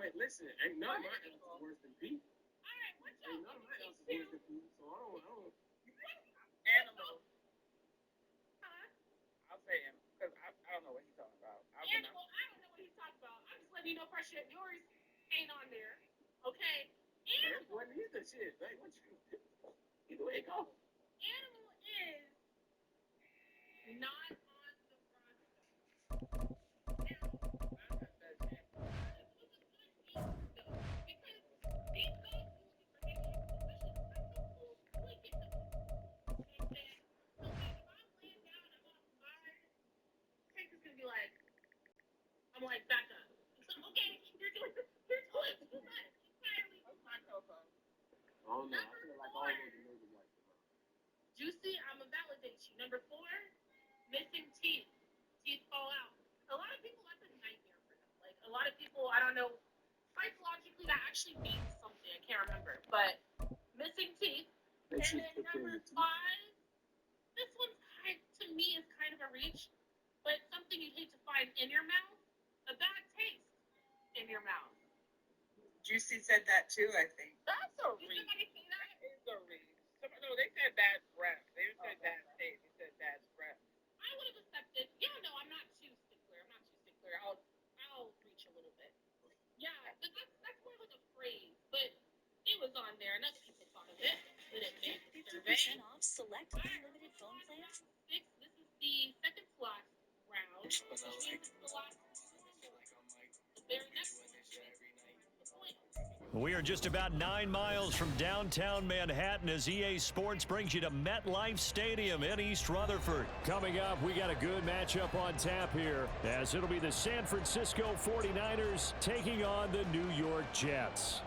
wait, listen. Ain't none of my answers worse than Pete. All right, what's up? Ain't none of my answers worse than Pete, so I don't. Animal. Huh? I'll say animal because I don't know what he's talking about. Animal. I don't know what he's talking about. I'm just letting you know for sure yours ain't on there. Okay. That Animal. wasn't either shit. Like, what you? Either way it go. Animal is not on the roster. I'm like, back up. Okay, you're doing too much. Entirely too much. Oh no, I feel like all those niggas like that. Juicy, I'm gonna validate you. Number 4, missing teeth. Teeth fall out. A lot of people, that's a nightmare for them. Like, a lot of people, I don't know, psychologically, that actually means something. I can't remember. But missing teeth. They And should then put number them in 5, this one's to me, is kind of a reach, but something you'd hate to find in your mouth. A bad taste in your mouth. Juicy said that too, I think. That's a Did reach. somebody see that? That is a reach. No, they said bad breath. They didn't say bad taste. They said bad breath. I would have accepted. Yeah, no, I'm not too stickler. I'll reach a little bit. Yeah, but that's more like a phrase. But it was on there, and other people thought of it. But it made the survey. Off select unlimited phone plans. 6. This is the second to last round. Which means it's the last. The very next one. The point. We are just about 9 miles from downtown Manhattan as EA Sports brings you to MetLife Stadium in East Rutherford. Coming up, we got a good matchup on tap here, as it'll be the San Francisco 49ers taking on the New York Jets.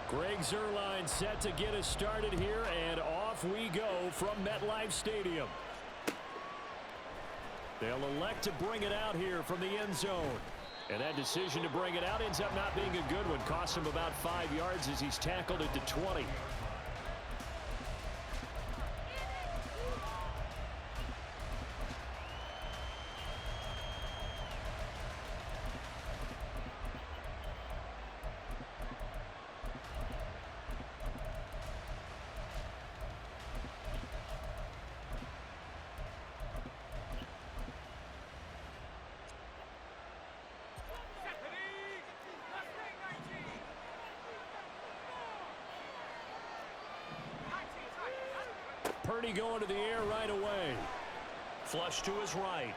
Greg Zuerlein set to get us started here, and off we go from MetLife Stadium. They'll elect to bring it out here from the end zone. And that decision to bring it out ends up not being a good one. Costs him about 5 yards as he's tackled at the 20. Purdy going to the air right away. Flush to his right.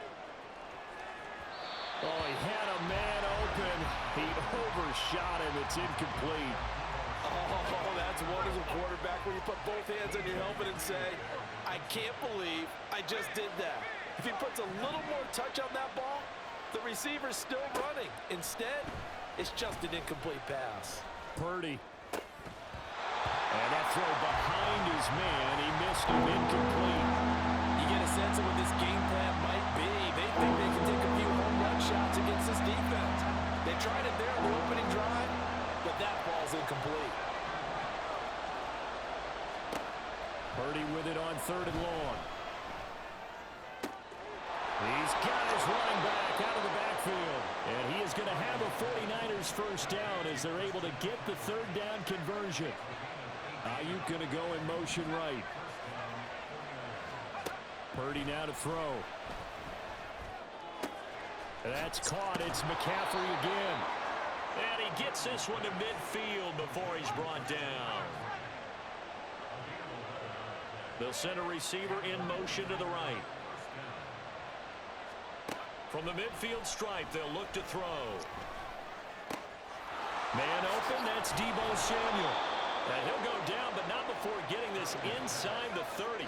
Oh, he had a man open. He overshot him. It's incomplete. Oh, that's one as a quarterback where you put both hands on your helmet and say, I can't believe I just did that. If he puts a little more touch on that ball, the receiver's still running. Instead, it's just an incomplete pass. Purdy. And that throw behind his man, he missed him, incomplete. You get a sense of what this game plan might be. They think they can take a few home run shots against this defense. They tried it there in the opening drive, but that ball's incomplete. Purdy with it on 3rd and long. He's got his running back out of the backfield. And he is going to have a 49ers first down as they're able to get the 3rd down conversion. Ayuk going to go in motion right. Purdy now to throw. That's caught. It's McCaffrey again. And he gets this one to midfield before he's brought down. They'll send a receiver in motion to the right. From the midfield stripe, they'll look to throw. Man open, that's Deebo Samuel. And he'll go down, but not before getting this inside the 30.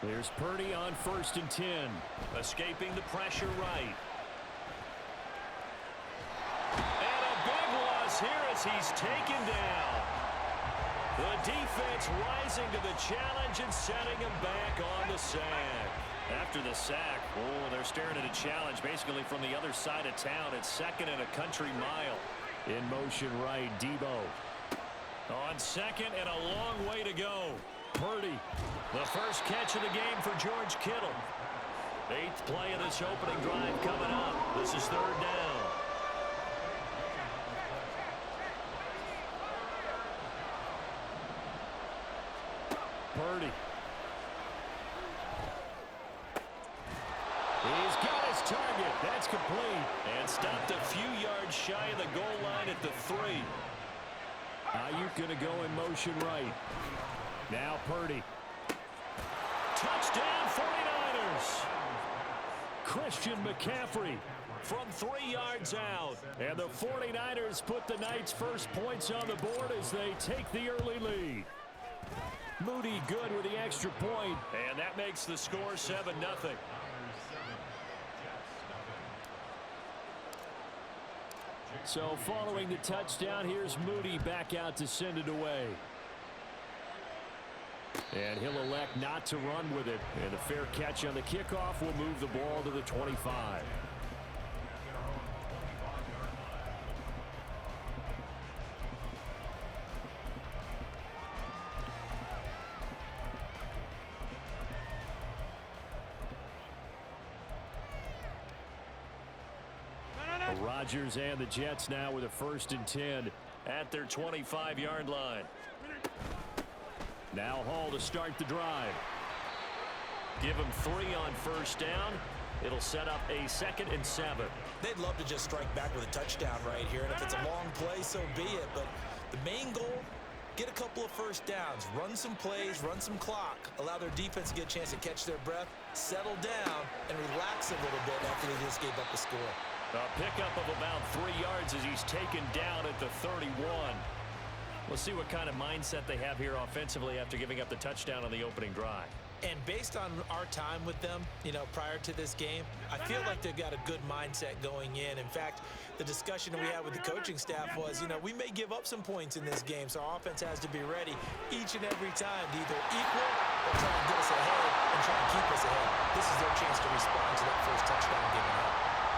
There's Purdy on 1st and 10. Escaping the pressure right. And a big loss here as he's taken down. The defense rising to the challenge and setting him back on the sack. After the sack, they're staring at a challenge basically from the other side of town. It's 2nd and a country mile. In motion right, Debo. On 2nd and a long way to go. Purdy, the first catch of the game for George Kittle. 8th play of this opening drive coming up. This is 3rd down. Purdy. He's got his target. That's complete. And stopped a few yards shy of the goal line at the 3. Ayuk going to go in motion right. Now Purdy. Touchdown 49ers. Christian McCaffrey from 3 yards out. And the 49ers put the Knights' first points on the board as they take the early lead. Moody good with the extra point. And that makes the score 7-0. So following the touchdown, here's Moody back out to send it away. And he'll elect not to run with it. And a fair catch on the kickoff will move the ball to the 25. Rodgers and the Jets now with a 1st and 10 at their 25-yard line. Now Hall to start the drive. Give him 3 on 1st down. It'll set up a 2nd and 7. They'd love to just strike back with a touchdown right here, and if it's a long play, so be it. But the main goal, get a couple of 1st downs, run some plays, run some clock, allow their defense to get a chance to catch their breath, settle down, and relax a little bit after they just gave up the score. A pickup of about 3 yards as he's taken down at the 31. We'll see what kind of mindset they have here offensively after giving up the touchdown on the opening drive. And based on our time with them, prior to this game, I feel like they've got a good mindset going in. In fact, the discussion that we had with the coaching staff was, we may give up some points in this game, so our offense has to be ready each and every time to either equal or try and get us ahead and try and keep us ahead. This is their chance to respond to that first touchdown given up.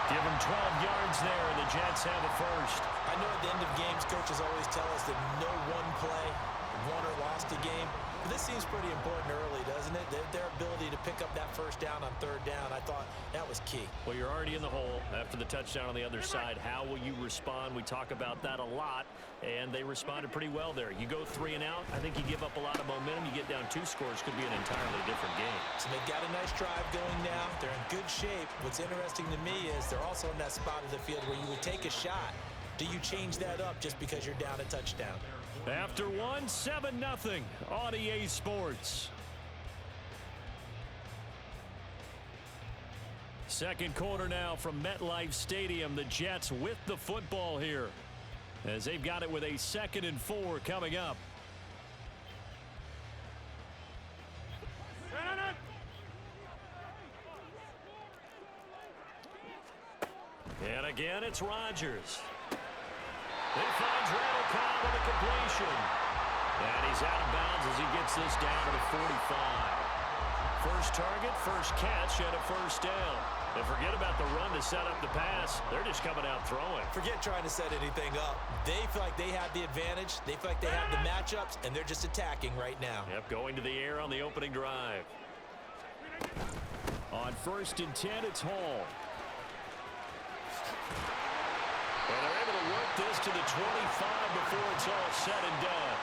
Give them 12 yards there, and the Jets have a 1st. I know at the end of games, coaches always tell us that no one play won or lost a game. But this seems pretty important early, doesn't it? Their ability to pick up that 1st down on 3rd down, I thought that was key. Well, you're already in the hole after the touchdown on the other side. How will you respond? We talk about that a lot, and they responded pretty well there. You go 3 and out, I think you give up a lot of momentum. You get down 2 scores, could be an entirely different game. So they've got a nice drive going now. They're in good shape. What's interesting to me is they're also in that spot of the field where you would take a shot. Do you change that up just because you're down a touchdown? After 1, 7-0 on EA Sports. Second quarter now from MetLife Stadium. The Jets with the football here as they've got it with a 2nd and 4 coming up. And again, it's Rodgers. He finds Randall Cobb with a completion. And he's out of bounds as he gets this down to the 45. First target, first catch, and a 1st down. And forget about the run to set up the pass. They're just coming out throwing. Forget trying to set anything up. They feel like they have the advantage. They feel like they have the matchups, and they're just attacking right now. Yep, going to the air on the opening drive. On 1st and 10, it's Hall. And they're able to work this to the 25 before it's all said and done.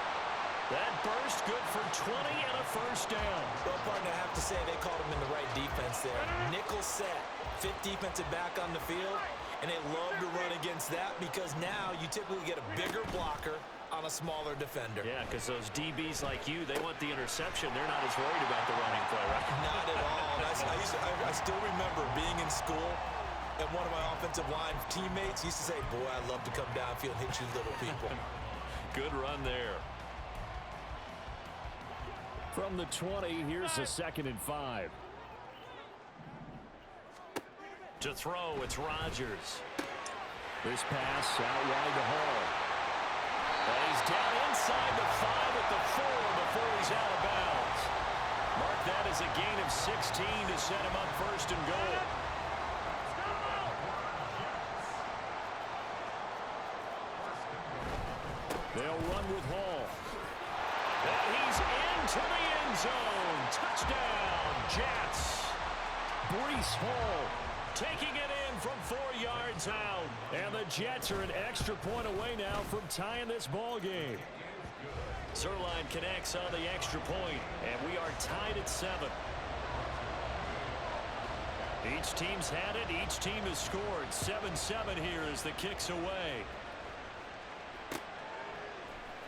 That burst good for 20 and a 1st down. Well, partner, I have to say they called him in the right defense there. Nickel set, 5th defensive back on the field, and they love to run against that because now you typically get a bigger blocker on a smaller defender. Yeah, because those DBs like you, they want the interception. They're not as worried about the running play, right? Not at all. I still remember being in school, and one of my offensive line teammates used to say, boy, I'd love to come downfield and hit you little people. Good run there. From the 20, here's a 2nd and 5. To throw, it's Rodgers. This pass out wide to Hall. And he's down inside the 5 at the 4 before he's out of bounds. Mark that as a gain of 16 to set him up first and goal. They'll run with Hall. And he's into the end zone. Touchdown, Jets. Breece Hall taking it in from 4 yards out. And the Jets are an extra point away now from tying this ball game. Zerline connects on the extra point, and we are tied at 7. Each team's had it. Each team has scored. 7-7 here as the kick's away.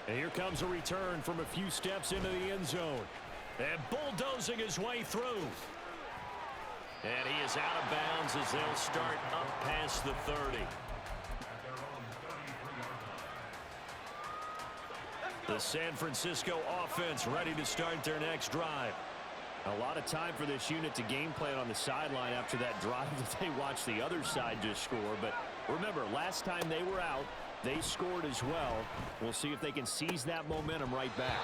And here comes a return from a few steps into the end zone. And bulldozing his way through. And he is out of bounds as they'll start up past the 30. The San Francisco offense ready to start their next drive. A lot of time for this unit to game plan on the sideline after that drive that they watched the other side just score. But remember, last time they were out, they scored as well. We'll see if they can seize that momentum right back.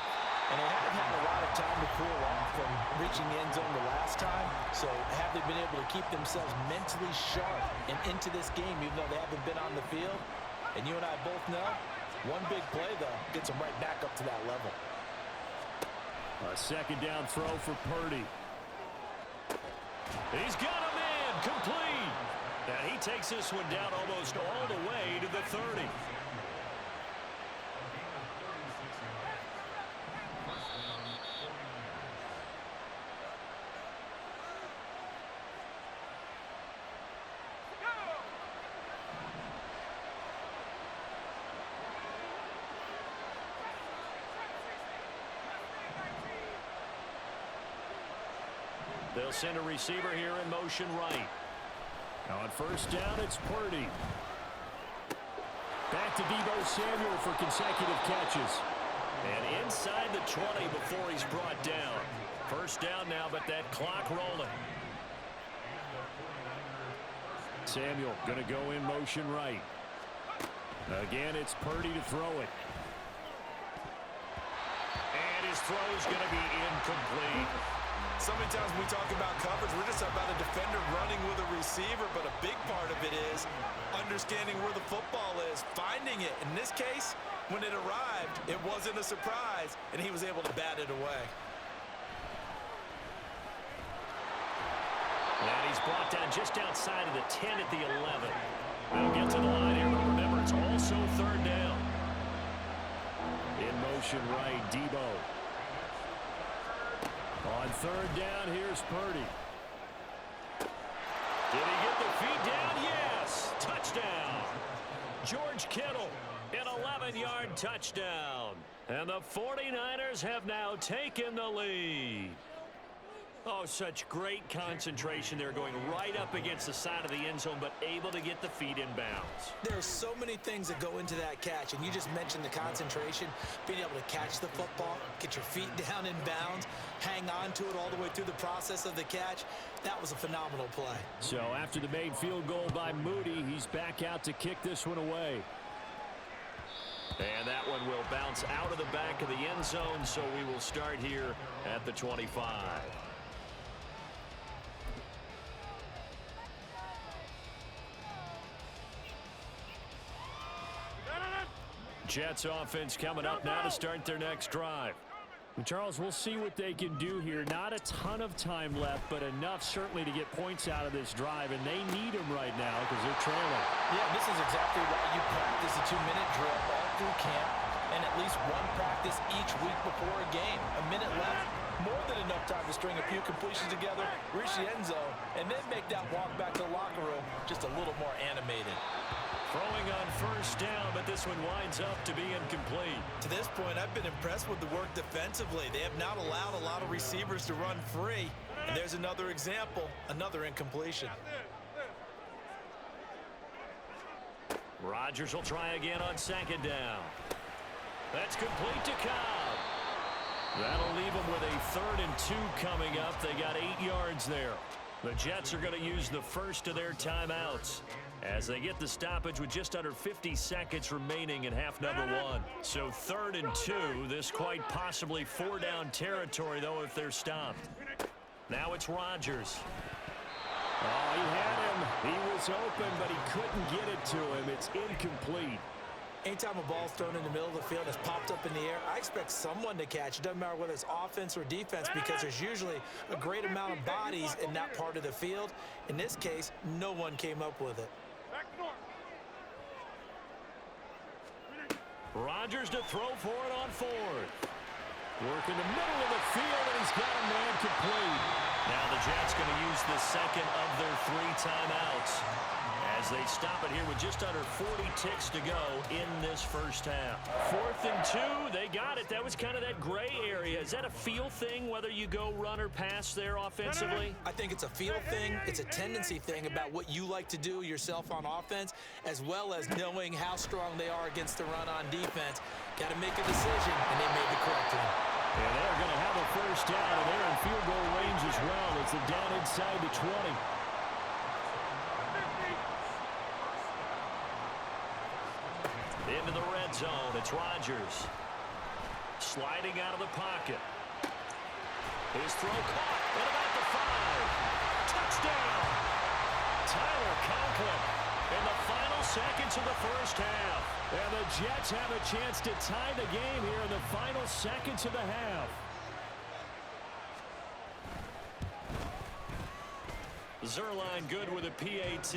And they haven't had a lot of time to cool off from reaching the end zone the last time. So have they been able to keep themselves mentally sharp and into this game even though they haven't been on the field? And you and I both know, one big play, though, gets them right back up to that level. A second down throw for Purdy. He's got him in, complete. And he takes this one down almost all the way to the 30. They'll send a receiver here in motion right. On first down, it's Purdy. Back to Deebo Samuel for consecutive catches. And inside the 20 before he's brought down. First down now, but that clock rolling. Samuel going to go in motion right. Again, it's Purdy to throw it. And his throw is going to be incomplete. So many times when we talk about coverage, we're just about a defender running with a receiver, but a big part of it is understanding where the football is, finding it. In this case, when it arrived, it wasn't a surprise, and he was able to bat it away. And he's brought down just outside of the 10 at the 11. They'll get to the line here, but remember, it's also third down. In motion right, Deebo. On third down, here's Purdy. Did he get the feet down? Yes! Touchdown! George Kittle, an 11-yard touchdown. And the 49ers have now taken the lead. Oh, such great concentration there, going right up against the side of the end zone, but able to get the feet in bounds. There's so many things that go into that catch, and you just mentioned the concentration, being able to catch the football, get your feet down in bounds, hang on to it all the way through the process of the catch. That was a phenomenal play. So after the made field goal by Moody, he's back out to kick this one away. And that one will bounce out of the back of the end zone, so we will start here at the 25. Jets offense coming up now to start their next drive. And Charles, we'll see what they can do here. Not a ton of time left, but enough certainly to get points out of this drive, and they need them right now because they're trailing. Yeah, this is exactly why you practice a 2-minute drill all through camp and at least one practice each week before a game. A minute left, more than enough time to string a few completions together, reach the end zone, and then make that walk back to the locker room just a little more animated. Throwing on first down, but this one winds up to be incomplete. To this point, I've been impressed with the work defensively. They have not allowed a lot of receivers to run free. And there's another example, another incompletion. Rodgers will try again on second down. That's complete to Cobb. That'll leave them with a 3rd and 2 coming up. They got 8 yards there. The Jets are going to use the first of their timeouts. as they get the stoppage with just under 50 seconds remaining in half number one. So 3rd and 2. This quite possibly 4-down territory, though, if they're stopped. Now it's Rodgers. Oh, he had him. He was open, but he couldn't get it to him. It's incomplete. Anytime a ball's thrown in the middle of the field that's popped up in the air, I expect someone to catch. It doesn't matter whether it's offense or defense, because there's usually a great amount of bodies in that part of the field. In this case, no one came up with it. Rodgers to throw for it on 4th. Work in the middle of the field, and he's got a man complete. Now the Jets going to use the second of their 3 timeouts as they stop it here with just under 40 ticks to go in this first half. 4th and 2, they got it. That was kind of that gray area. Is that a feel thing, whether you go run or pass there offensively? I think it's a feel thing. It's a tendency thing about what you like to do yourself on offense, as well as knowing how strong they are against the run on defense. Got to make a decision, and they made the correct one. And they're going to have a first down, and they're in field goal range as well. It's a down inside the 20. Into the red zone, it's Rodgers. Sliding out of the pocket. His throw caught at about the 5. Touchdown! Tyler Conklin in the final seconds of the first half. And the Jets have a chance to tie the game here in the final seconds of the half. Zerline good with a PAT.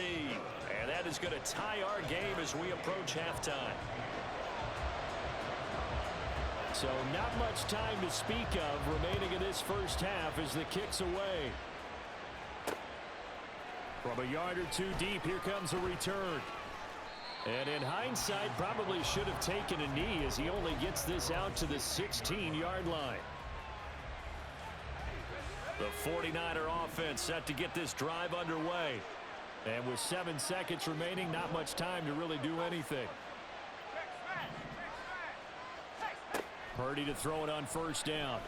And that is going to tie our game as we approach halftime. So not much time to speak of remaining in this first half as the kick's away. From a yard or 2 deep, here comes a return. And in hindsight, probably should have taken a knee as he only gets this out to the 16-yard line. The 49er offense set to get this drive underway. And with 7 seconds remaining, not much time to really do anything. Purdy to throw it on first down.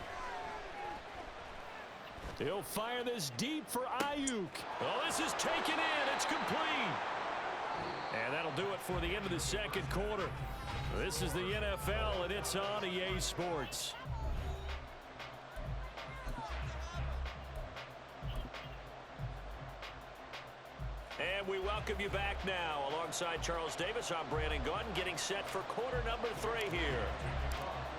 He'll fire this deep for Ayuk. Oh, this is taken in. It's complete. And that'll do it for the end of the second quarter. This is the NFL, and it's on EA Sports. And we welcome you back now. Alongside Charles Davis, I'm Brandon Gordon, getting set for quarter number 3 here.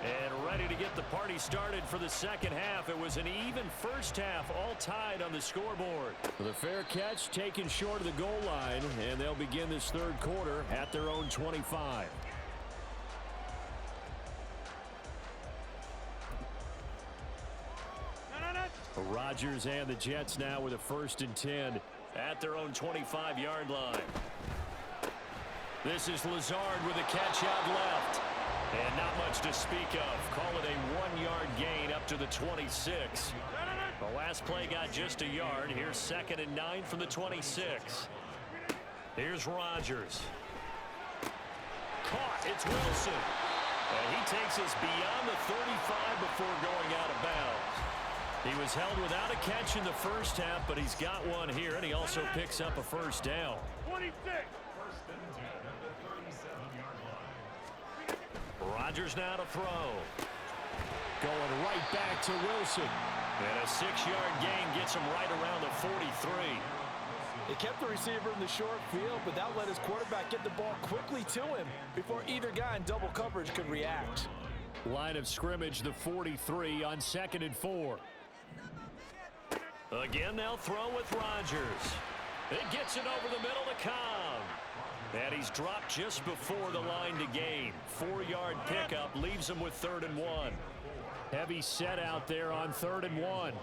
And ready to get the party started for the second half. It was an even first half, all tied on the scoreboard. The fair catch taken short of the goal line, and they'll begin this third quarter at their own 25. Rodgers and the Jets now with a 1st and 10 at their own 25-yard line. This is Lazard with a catch out left. And not much to speak of. Call it a 1-yard gain up to the 26. The last play got just a yard. Here's 2nd and 9 from the 26. Here's Rodgers. Caught. It's Wilson. And he takes us beyond the 35 before going out of bounds. He was held without a catch in the first half, but he's got one here, and he also picks up a first down. 26. Rodgers now to throw. Going right back to Wilson. And a 6-yard gain gets him right around the 43. They kept the receiver in the short field, but that let his quarterback get the ball quickly to him before either guy in double coverage could react. Line of scrimmage, the 43 on 2nd and 4. Again, they'll throw with Rodgers. It gets it over the middle to Cobb. And he's dropped just before the line to gain. 4-yard pickup leaves him with 3rd and 1. Heavy set out there on 3rd and 1.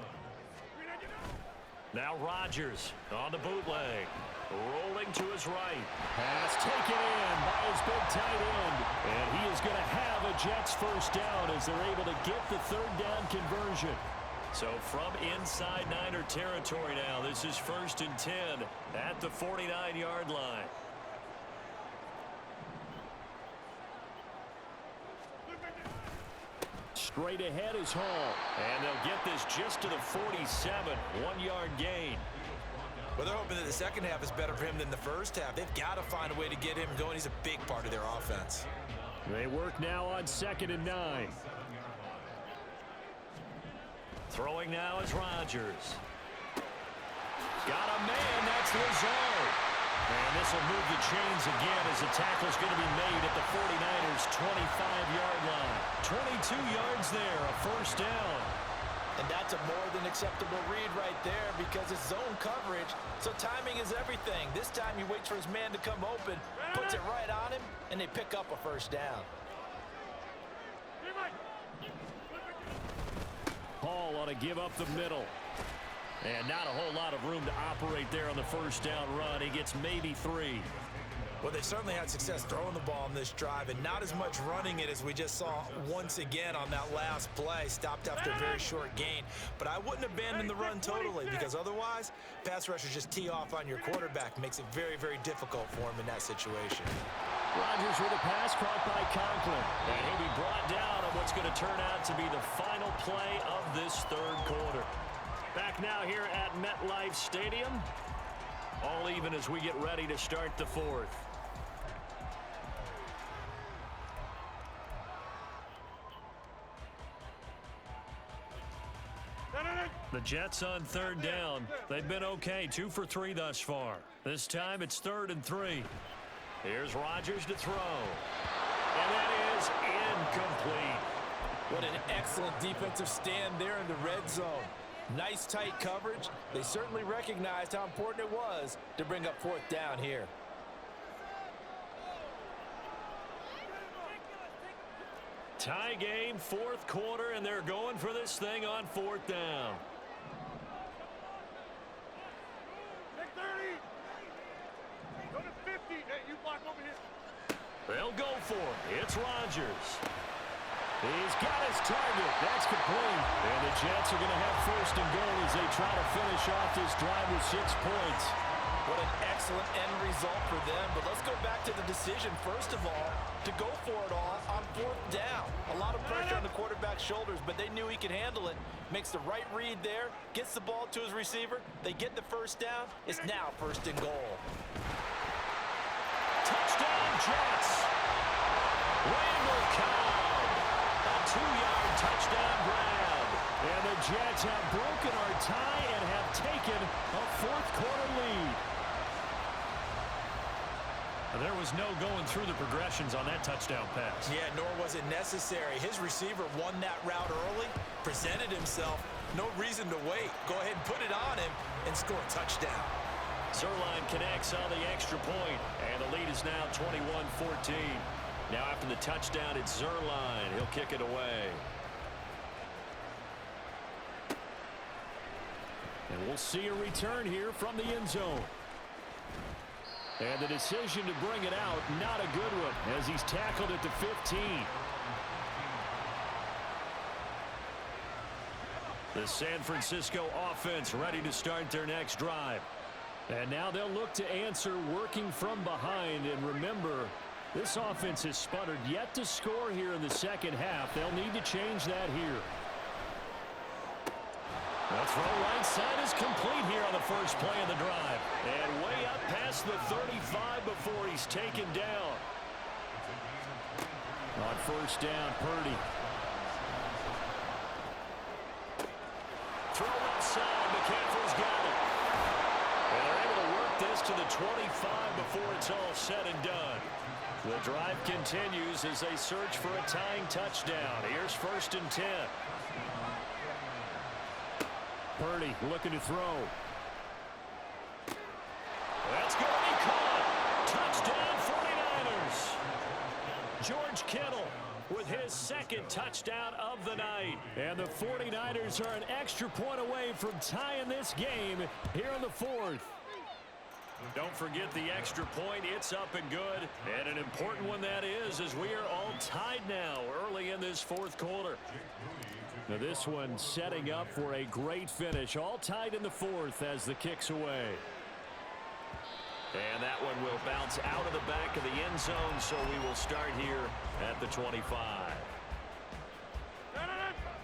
Now Rodgers on the bootleg. Rolling to his right. Pass taken in by his big tight end. And he is going to have a Jets first down as they're able to get the 3rd down conversion. So from inside Niner territory now, this is 1st and 10 at the 49-yard line. Straight ahead is Hall. And they'll get this just to the 47. 1-yard gain. Well, they're hoping that the second half is better for him than the first half. They've got to find a way to get him going. He's a big part of their offense. They work now on 2nd and 9. Throwing now is Rodgers. Got a man, that's Lazard. And this will move the chains again as the tackle's going to be made at the 49ers' 25-yard line. 22 yards there, a first down. And that's a more than acceptable read right there because it's zone coverage, so timing is everything. This time he waits for his man to come open, puts it right on him, and they pick up a first down. Hall ought to give up the middle. And not a whole lot of room to operate there on the first down run. He gets maybe 3. Well, they certainly had success throwing the ball on this drive and not as much running it as we just saw once again on that last play. Stopped after a very short gain. But I wouldn't abandon the run totally because otherwise, pass rushers just tee off on your quarterback. Makes it very, very difficult for him in that situation. Rodgers with a pass caught by Conklin. And he'll be brought down on what's going to turn out to be the final play of this third quarter. Back now here at MetLife Stadium. All even as we get ready to start the fourth. The Jets on 3rd down. They've been okay, 2 for 3 thus far. This time it's 3rd and 3. Here's Rodgers to throw. And that is incomplete. What an excellent defensive stand there in the red zone. Nice tight coverage. They certainly recognized how important it was to bring up 4th down here. Tie game, 4th quarter, and they're going for this thing on 4th down. Take 30. Go to 50. Hey, you block over here. They'll go for it. It's Rodgers. He's got his target. That's complete. And the Jets are going to have 1st and goal as they try to finish off this drive with 6 points. What an excellent end result for them. But let's go back to the decision, first of all, to go for it all on 4th down. A lot of pressure on the quarterback's shoulders, but they knew he could handle it. Makes the right read there, gets the ball to his receiver. They get the first down. It's now 1st and goal. Touchdown, Jets. Randall Cobb. A 2-yard touchdown grab. And the Jets have broken our tie and have taken a 4th quarter lead. There was no going through the progressions on that touchdown pass. Yeah, nor was it necessary. His receiver won that route early, presented himself. No reason to wait. Go ahead and put it on him and score a touchdown. Zerline connects on the extra point, and the lead is now 21-14. Now after the touchdown, it's Zerline. He'll kick it away. And we'll see a return here from the end zone. And the decision to bring it out, not a good one, as he's tackled at the 15. The San Francisco offense ready to start their next drive. And now they'll look to answer working from behind. And remember, this offense has sputtered yet to score here in the second half. They'll need to change that here. The throw right side is complete here on the first play of the drive. And way up past the 35 before he's taken down. On first down, Purdy. Throw left side, McCaffrey's got it. And they're able to work this to the 25 before it's all said and done. The drive continues as they search for a tying touchdown. Here's 1st and 10. Purdy looking to throw. That's going to be caught. Touchdown 49ers. George Kittle with his 2nd touchdown of the night. And the 49ers are an extra point away from tying this game here in the 4th. Don't forget the extra point. It's up and good. And an important one that is, as we are all tied now early in this 4th quarter. Now this one setting up for a great finish. All tied in the 4th as the kick's away. And that one will bounce out of the back of the end zone, so we will start here at the 25.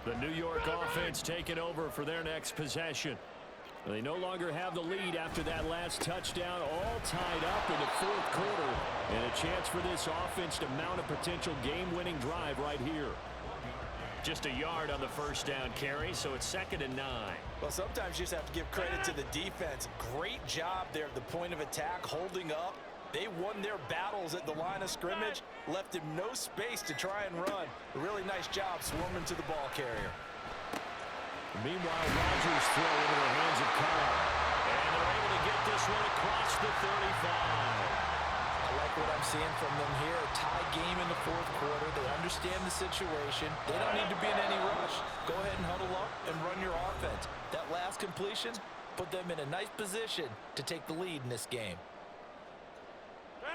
The New York offense taking over for their next possession. They no longer have the lead after that last touchdown, all tied up in the fourth quarter. And a chance for this offense to mount a potential game-winning drive right here. Just a yard on the first down carry, so it's 2nd and 9. Well, sometimes you just have to give credit to the defense. Great job there at the point of attack, holding up. They won their battles at the line of scrimmage, left him no space to try and run. A really nice job swarming to the ball carrier. Meanwhile, Rodgers throw into the hands of Cobb. And they're able to get this one across the 35. I like what I'm seeing from them here. A tie game in the fourth quarter. They understand the situation. They don't need to be in any rush. Go ahead and huddle up and run your offense. That last completion put them in a nice position to take the lead in this game.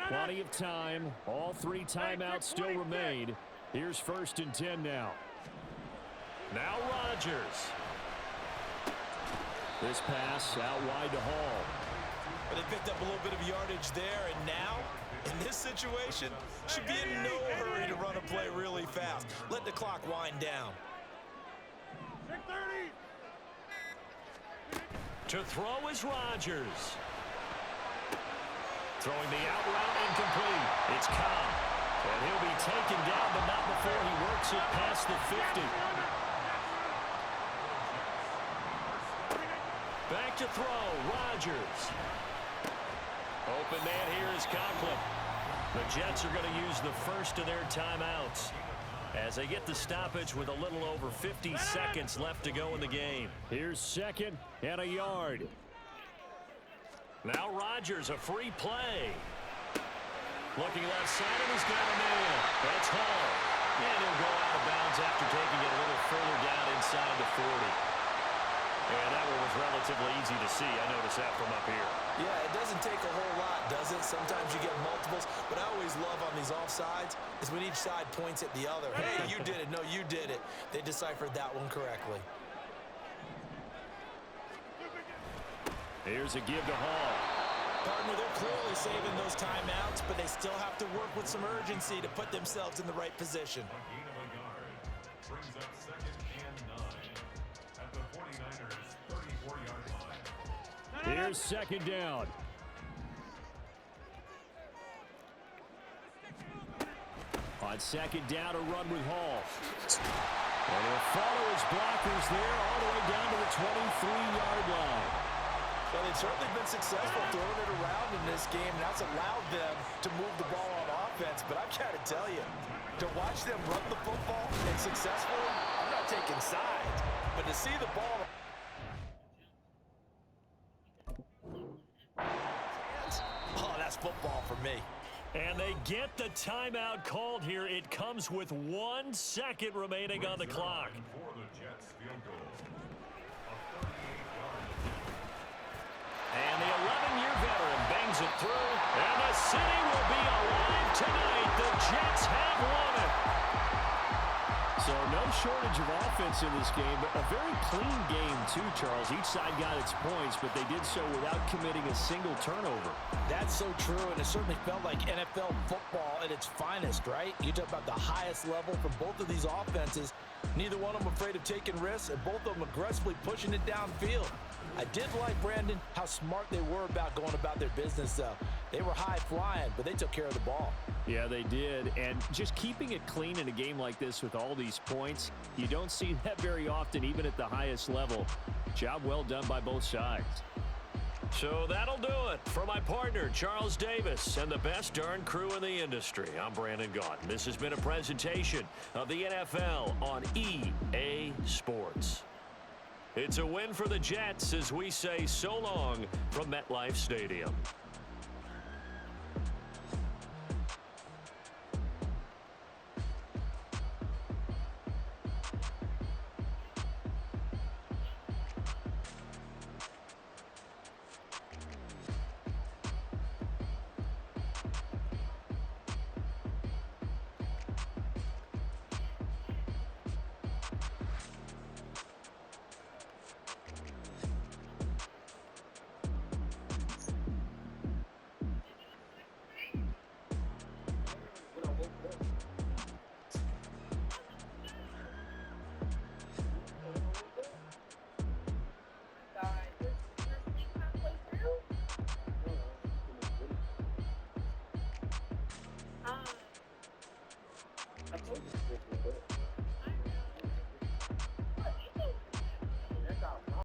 Plenty of time. All 3 timeouts still remain. Here's 1st and 10 now. Now Rodgers. This pass out wide to Hall. But they picked up a little bit of yardage there, and now, in this situation, should be in no hurry to run a play really fast. Let the clock wind down. 6:30. To throw is Rodgers. Throwing the out route incomplete. It's Cobb. And he'll be taken down, but not before he works it past the 50. Back to throw, Rodgers. Open man here is Conklin. The Jets are going to use the first of their timeouts as they get the stoppage with a little over 50 seconds left to go in the game. Here's 2nd and a yard. Now Rodgers, a free play. Looking left side, and he's got a man. That's Hall. And he'll go out of bounds after taking it a little further down inside the 40. And that one was relatively easy to see. I noticed that from up here. Yeah, it doesn't take a whole lot, does it? Sometimes you get multiples. What I always love on these offsides is when each side points at the other. Hey, you did it. No, you did it. They deciphered that one correctly. Here's a give to Hall. Partner, they're clearly saving those timeouts, but they still have to work with some urgency to put themselves in the right position. Brings up 2nd and 9 at the 49ers 34-yard line. Here's 2nd down. On 2nd down, a run with Hall. And he'll follow his blockers there all the way down to the 23-yard line. Well, they've certainly been successful throwing it around in this game, and that's allowed them to move the ball on offense. But I've got to tell you, to watch them run the football and successfully, I'm not taking sides, but to see the ball. Oh, that's football for me. And they get the timeout called here. It comes with 1 second remaining on the clock. For the Jets field goal. And the 11-year veteran bangs it through. And the city will be alive tonight. The Jets have won it. So no shortage of offense in this game, but a very clean game too, Charles. Each side got its points, but they did so without committing a single turnover. That's so true, and it certainly felt like NFL football at its finest, right? You talk about the highest level from both of these offenses. Neither one of them afraid of taking risks, and both of them aggressively pushing it downfield. I did like, Brandon, how smart they were about going about their business, though. They were high-flying, but they took care of the ball. Yeah, they did. And just keeping it clean in a game like this with all these points, you don't see that very often, even at the highest level. Job well done by both sides. So that'll do it. For my partner, Charles Davis, and the best darn crew in the industry, I'm Brandon Gaunt. This has been a presentation of the NFL on EA Sports. It's a win for the Jets as we say so long from MetLife Stadium.